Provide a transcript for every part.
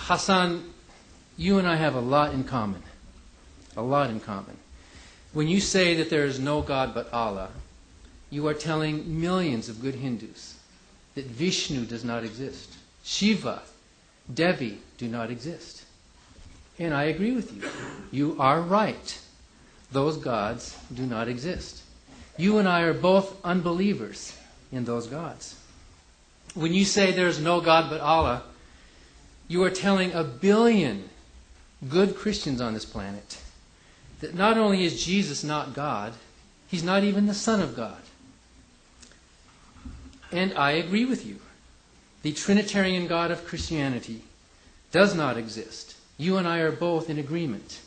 Hassan, you and I have a lot in common. A lot in common. When you say that there is no God but Allah, you are telling millions of good Hindus that Vishnu does not exist. Shiva, Devi do not exist. And I agree with you. You are right. Those gods do not exist. You and I are both unbelievers in those gods. When you say there is no God but Allah, you are telling a billion good Christians on this planet that not only is Jesus not God, He's not even the Son of God. And I agree with you. The Trinitarian God of Christianity does not exist. You and I are both in agreement.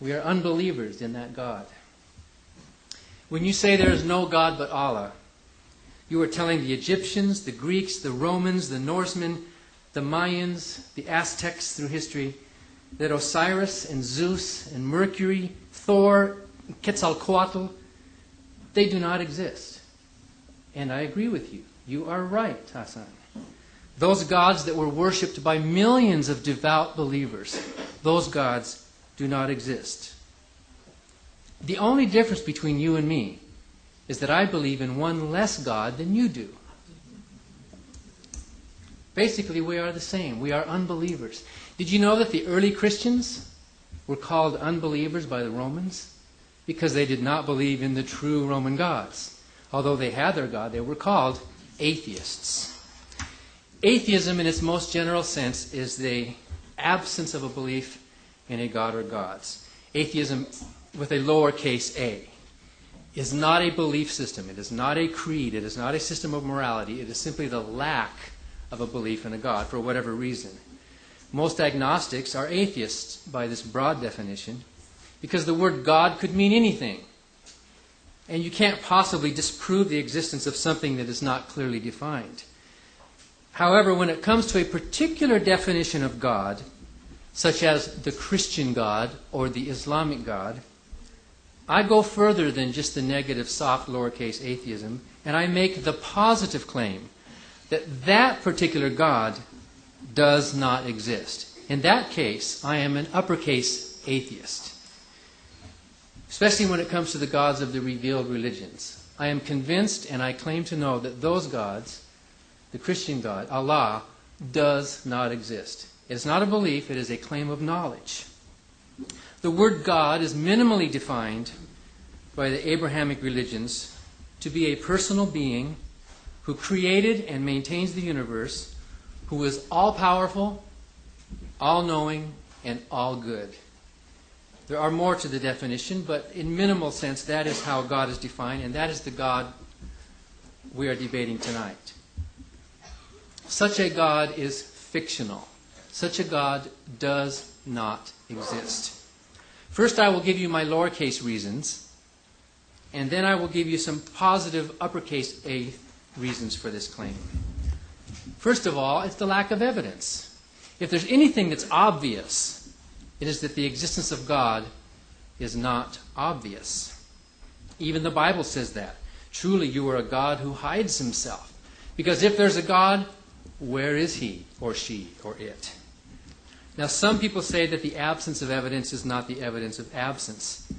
We are unbelievers in that God. When you say there is no God but Allah, you are telling the Egyptians, the Greeks, the Romans, the Norsemen, the Mayans, the Aztecs through history, that Osiris and Zeus and Mercury, Thor, Quetzalcoatl, they do not exist. And I agree with you. You are right, Hassan. Those gods that were worshipped by millions of devout believers, those gods do not exist. The only difference between you and me is that I believe in one less God than you do. Basically, we are the same. We are unbelievers. Did you know that the early Christians were called unbelievers by the Romans? Because they did not believe in the true Roman gods. Although they had their God, they were called atheists. Atheism, in its most general sense, is the absence of a belief in a God or gods. Atheism, with a lowercase a, is not a belief system. It is not a creed. It is not a system of morality. It is simply the lack of a belief in a God for whatever reason. Most agnostics are atheists by this broad definition because the word God could mean anything. And you can't possibly disprove the existence of something that is not clearly defined. However, when it comes to a particular definition of God, such as the Christian God or the Islamic God, I go further than just the negative, soft, lowercase atheism, and I make the positive claim that that particular God does not exist. In that case, I am an uppercase atheist. Especially when it comes to the gods of the revealed religions. I am convinced and I claim to know that those gods, the Christian God, Allah, does not exist. It is not a belief, it is a claim of knowledge. The word God is minimally defined by the Abrahamic religions to be a personal being who created and maintains the universe, who is all-powerful, all-knowing, and all-good. There are more to the definition, but in minimal sense, that is how God is defined, and that is the God we are debating tonight. Such a God is fictional. Such a God does not exist. First, I will give you my lowercase reasons, and then I will give you some positive uppercase A reasons for this claim. First of all, it's the lack of evidence. If there's anything that's obvious, it is that the existence of God is not obvious. Even the Bible says that. Truly, you are a God who hides himself. Because if there's a God, where is he or she or it? Now, some people say that the absence of evidence is not the evidence of absence.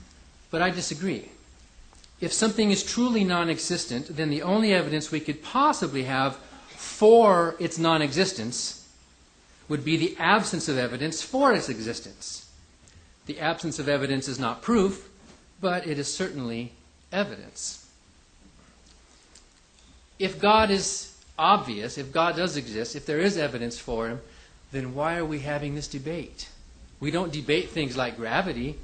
But I disagree. If something is truly non-existent, then the only evidence we could possibly have for its non-existence would be the absence of evidence for its existence. The absence of evidence is not proof, but it is certainly evidence. If God is obvious, if God does exist, if there is evidence for him, then why are we having this debate? We don't debate things like gravity.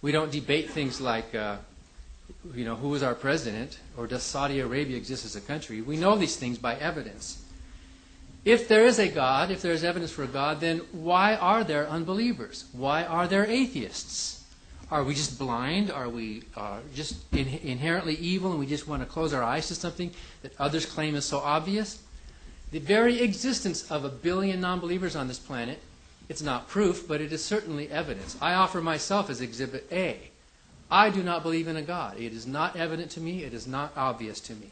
We don't debate things like, who is our president? Or does Saudi Arabia exist as a country? We know these things by evidence. If there is a God, if there is evidence for a God, then why are there unbelievers? Why are there atheists? Are we just blind? Are we just inherently evil and we just want to close our eyes to something that others claim is so obvious? The very existence of a billion non-believers on this planet, it's not proof, but it is certainly evidence. I offer myself as Exhibit A. I do not believe in a God. It is not evident to me. It is not obvious to me.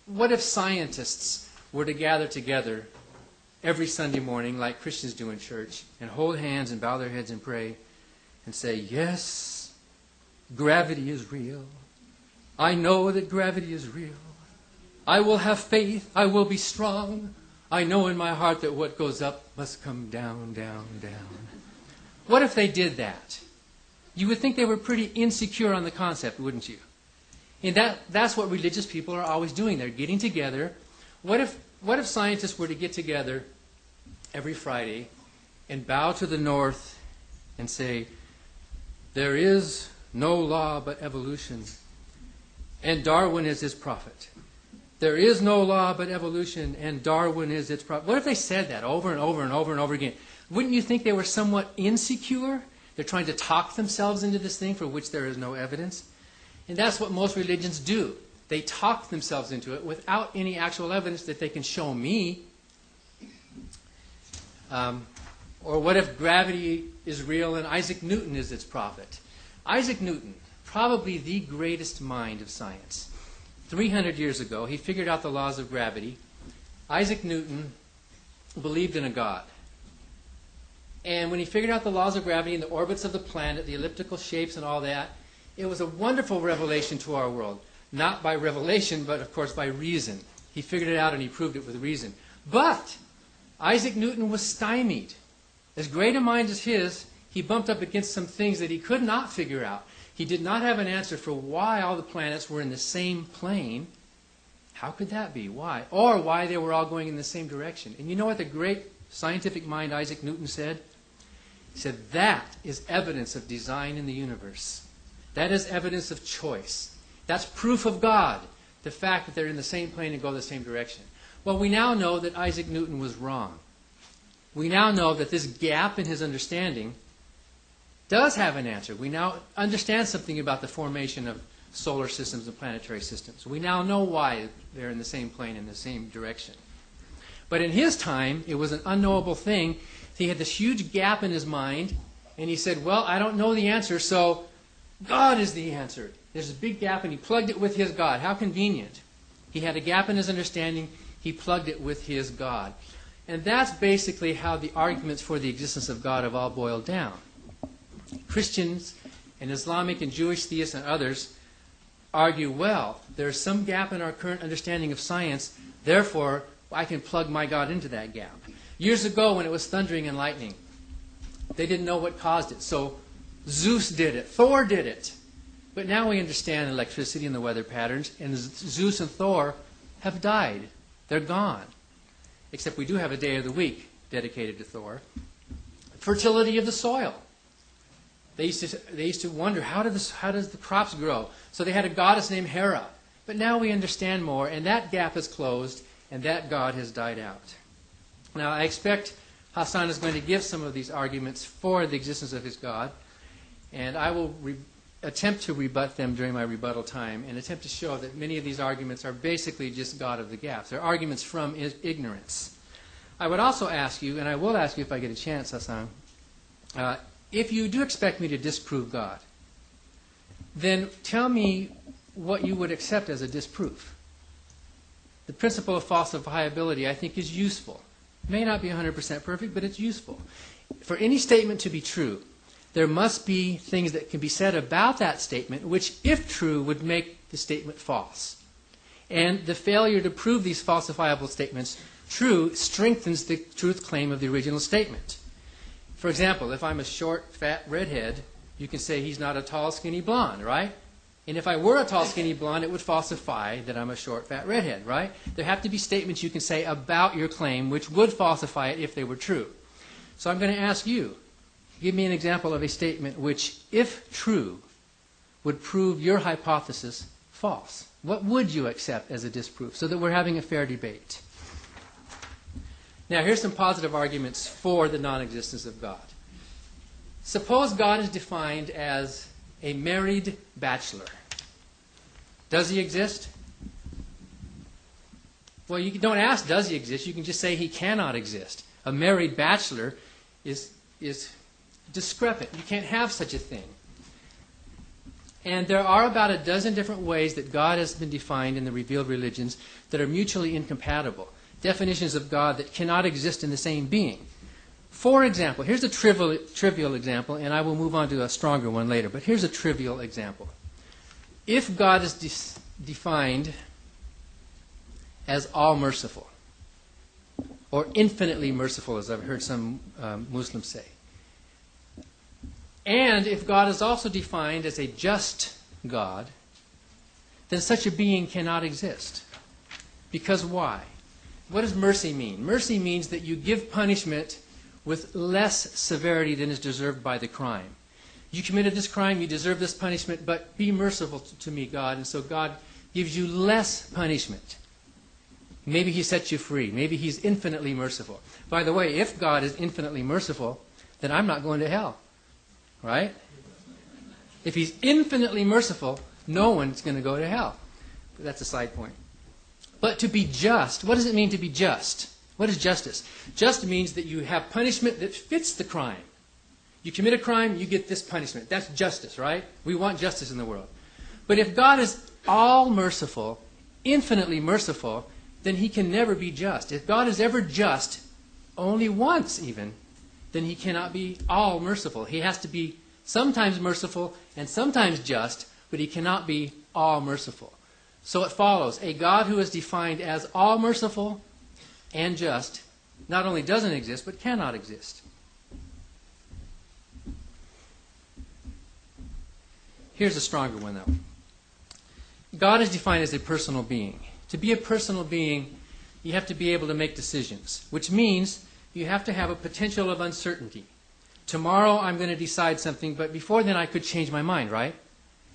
what if scientists were to gather together every Sunday morning like Christians do in church and hold hands and bow their heads and pray and say, yes, gravity is real. I know that gravity is real. I will have faith. I will be strong. I know in my heart that what goes up must come down, down, down. What if they did that? You would think they were pretty insecure on the concept, wouldn't you? And that's what religious people are always doing. They're getting together. What if scientists were to get together every Friday and bow to the north and say, there is no law but evolution, and Darwin is his prophet. There is no law but evolution, and Darwin is its prophet. What if they said that over and over and over and over again? Wouldn't you think they were somewhat insecure? They're trying to talk themselves into this thing for which there is no evidence. And that's what most religions do. They talk themselves into it without any actual evidence that they can show me. Or what if gravity is real and Isaac Newton is its prophet? Isaac Newton, probably the greatest mind of science. 300 years ago, he figured out the laws of gravity. Isaac Newton believed in a God. And when he figured out the laws of gravity and the orbits of the planet, the elliptical shapes and all that, it was a wonderful revelation to our world. Not by revelation, but of course by reason. He figured it out and he proved it with reason. But Isaac Newton was stymied. As great a mind as his, he bumped up against some things that he could not figure out. He did not have an answer for why all the planets were in the same plane. How could that be? Why? Or why they were all going in the same direction. And you know what the great scientific mind Isaac Newton said? He said, that is evidence of design in the universe. That is evidence of choice. That's proof of God, the fact that they're in the same plane and go the same direction. Well, we now know that Isaac Newton was wrong. We now know that this gap in his understanding does have an answer. We now understand something about the formation of solar systems and planetary systems. We now know why they're in the same plane, in the same direction. But in his time, it was an unknowable thing. He had this huge gap in his mind, and he said, well, I don't know the answer, so God is the answer. There's a big gap, and he plugged it with his God. How convenient. He had a gap in his understanding. He plugged it with his God. And that's basically how the arguments for the existence of God have all boiled down. Christians and Islamic and Jewish theists and others argue, well, there's some gap in our current understanding of science, therefore I can plug my God into that gap. Years ago when it was thundering and lightning, they didn't know what caused it, so Zeus did it, Thor did it. But now we understand electricity and the weather patterns, and Zeus and Thor have died. They're gone. Except we do have a day of the week dedicated to Thor. Fertility of the soil. They used to wonder, how does the crops grow? So they had a goddess named Hera. But now we understand more, and that gap is closed, and that God has died out. Now, I expect Hassan is going to give some of these arguments for the existence of his God, and I will attempt to rebut them during my rebuttal time and attempt to show that many of these arguments are basically just God of the gaps. They're arguments from ignorance. I would also ask you, and I will ask you if I get a chance, Hassan, if you do expect me to disprove God, then tell me what you would accept as a disproof. The principle of falsifiability, I think, is useful. It may not be 100% perfect, but it's useful. For any statement to be true, there must be things that can be said about that statement which, if true, would make the statement false. And the failure to prove these falsifiable statements true strengthens the truth claim of the original statement. For example, if I'm a short, fat redhead, you can say he's not a tall, skinny blonde, right? And if I were a tall, skinny blonde, it would falsify that I'm a short, fat redhead, right? There have to be statements you can say about your claim which would falsify it if they were true. So I'm going to ask you, give me an example of a statement which, if true, would prove your hypothesis false. What would you accept as a disproof so that we're having a fair debate? Now, here's some positive arguments for the non-existence of God. Suppose God is defined as a married bachelor. Does he exist? Well, you don't ask, does he exist? You can just say he cannot exist. A married bachelor is discrepant. You can't have such a thing. And there are about a dozen different ways that God has been defined in the revealed religions that are mutually incompatible. Definitions of God that cannot exist in the same being. For example, here's a trivial example, and I will move on to a stronger one later, but here's a trivial example. If God is defined as all-merciful, or infinitely merciful, as I've heard some Muslims say, and if God is also defined as a just God, then such a being cannot exist. Because why? What does mercy mean? Mercy means that you give punishment with less severity than is deserved by the crime. You committed this crime, you deserve this punishment, but be merciful to me, God. And so God gives you less punishment. Maybe he sets you free. Maybe he's infinitely merciful. By the way, if God is infinitely merciful, then I'm not going to hell. Right? If he's infinitely merciful, no one's going to go to hell. But that's a side point. But to be just, what does it mean to be just? What is justice? Just means that you have punishment that fits the crime. You commit a crime, you get this punishment. That's justice, right? We want justice in the world. But if God is all merciful, infinitely merciful, then he can never be just. If God is ever just, only once even, then he cannot be all merciful. He has to be sometimes merciful and sometimes just, but he cannot be all merciful. So it follows, a God who is defined as all merciful and just not only doesn't exist, but cannot exist. Here's a stronger one, though. God is defined as a personal being. To be a personal being, you have to be able to make decisions, which means you have to have a potential of uncertainty. Tomorrow I'm going to decide something, but before then I could change my mind, right?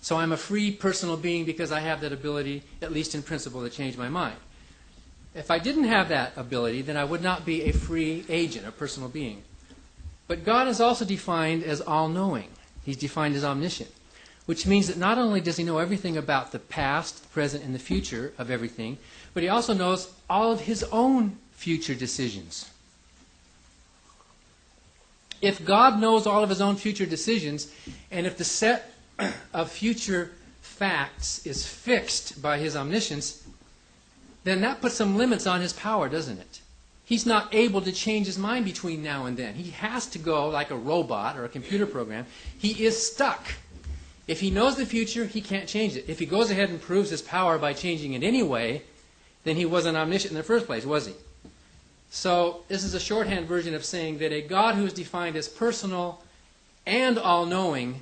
So I'm a free personal being because I have that ability, at least in principle, to change my mind. If I didn't have that ability, then I would not be a free agent, a personal being. But God is also defined as all-knowing. He's defined as omniscient, which means that not only does he know everything about the past, the present, and the future of everything, but he also knows all of his own future decisions. If God knows all of his own future decisions, and if the set of future facts is fixed by his omniscience, then that puts some limits on his power, doesn't it? He's not able to change his mind between now and then. He has to go like a robot or a computer program. He is stuck. If he knows the future, he can't change it. If he goes ahead and proves his power by changing it anyway, then he wasn't omniscient in the first place, was he? So this is a shorthand version of saying that a God who is defined as personal and all-knowing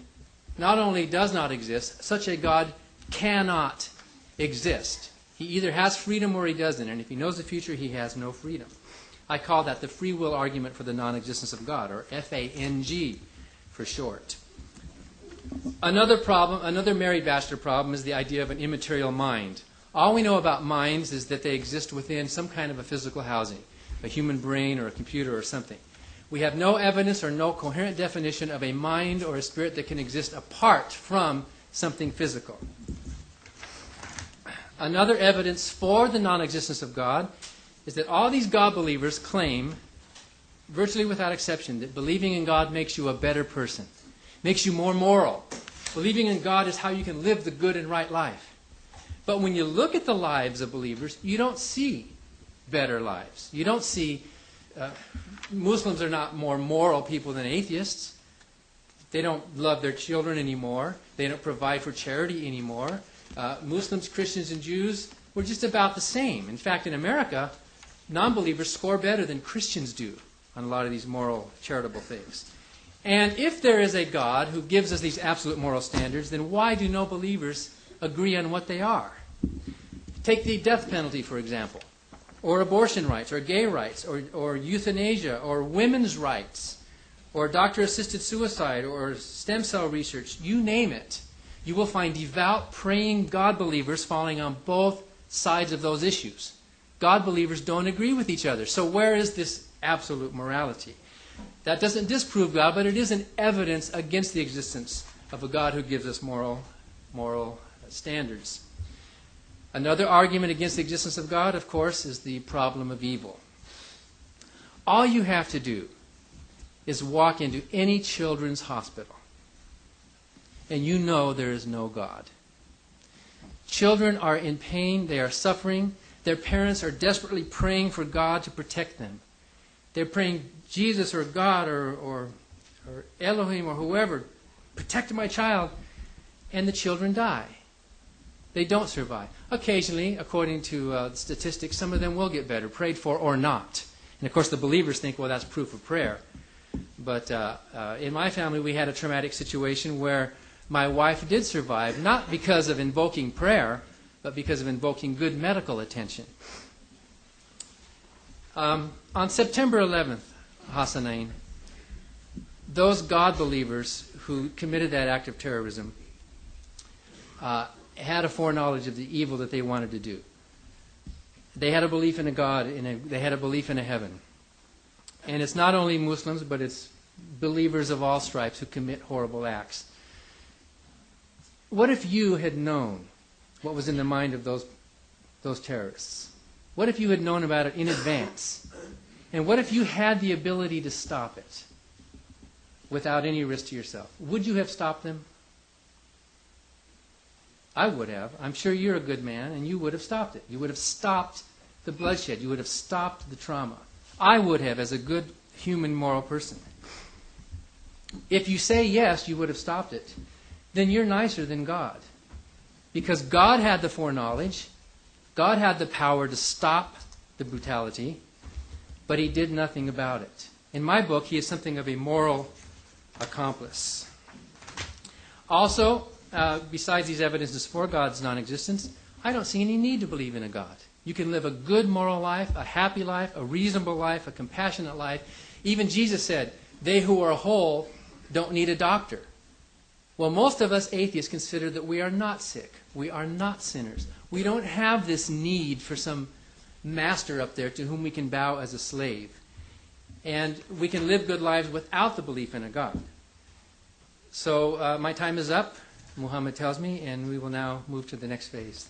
not only does not exist, such a God cannot exist. He either has freedom or he doesn't, and if he knows the future, he has no freedom. I call that the free will argument for the non-existence of God, or FANG for short. Another problem, another Mary Bachelor problem, is the idea of an immaterial mind. All we know about minds is that they exist within some kind of a physical housing, a human brain or a computer or something. We have no evidence or no coherent definition of a mind or a spirit that can exist apart from something physical. Another evidence for the non-existence of God is that all these God believers claim, virtually without exception, that believing in God makes you a better person, makes you more moral. Believing in God is how you can live the good and right life. But when you look at the lives of believers, you don't see better lives. You don't see... Muslims are not more moral people than atheists. They don't love their children anymore. They don't provide for charity anymore. Muslims, Christians, and Jews were just about the same. In fact, in America, non-believers score better than Christians do on a lot of these moral, charitable things. And if there is a God who gives us these absolute moral standards, then why do no believers agree on what they are? Take the death penalty, for example, or abortion rights, or gay rights, or euthanasia, or women's rights, or doctor-assisted suicide, or stem cell research. You name it. You will find devout, praying God believers falling on both sides of those issues. God believers don't agree with each other. So where is this absolute morality? That doesn't disprove God, but it is an evidence against the existence of a God who gives us moral standards. Another argument against the existence of God, of course, is the problem of evil. All you have to do is walk into any children's hospital and you know there is no God. Children are in pain. They are suffering. Their parents are desperately praying for God to protect them. They're praying, Jesus or God or Elohim or whoever, protect my child. And the children die. They don't survive. Occasionally, according to statistics, some of them will get better, prayed for or not. And of course the believers think, well, that's proof of prayer. But in my family we had a traumatic situation where my wife did survive, not because of invoking prayer, but because of invoking good medical attention. On September 11th, Hassanain, those God believers who committed that act of terrorism had a foreknowledge of the evil that they wanted to do. They had a belief in a God, they had a belief in a heaven. And it's not only Muslims, but it's believers of all stripes who commit horrible acts. What if you had known what was in the mind of those terrorists? What if you had known about it in advance? And what if you had the ability to stop it without any risk to yourself? Would you have stopped them? I would have. I'm sure you're a good man, and you would have stopped it. You would have stopped the bloodshed. You would have stopped the trauma. I would have, as a good human moral person. If you say yes, you would have stopped it, then you're nicer than God. Because God had the foreknowledge. God had the power to stop the brutality, but he did nothing about it. In my book, he is something of a moral accomplice. Also, besides these evidences for God's non-existence, I don't see any need to believe in a God. You can live a good moral life, a happy life, a reasonable life, a compassionate life. Even Jesus said, they who are whole don't need a doctor. Well, most of us atheists consider that we are not sick. We are not sinners. We don't have this need for some master up there to whom we can bow as a slave. And we can live good lives without the belief in a God. So my time is up, Muhammad tells me, and we will now move to the next phase.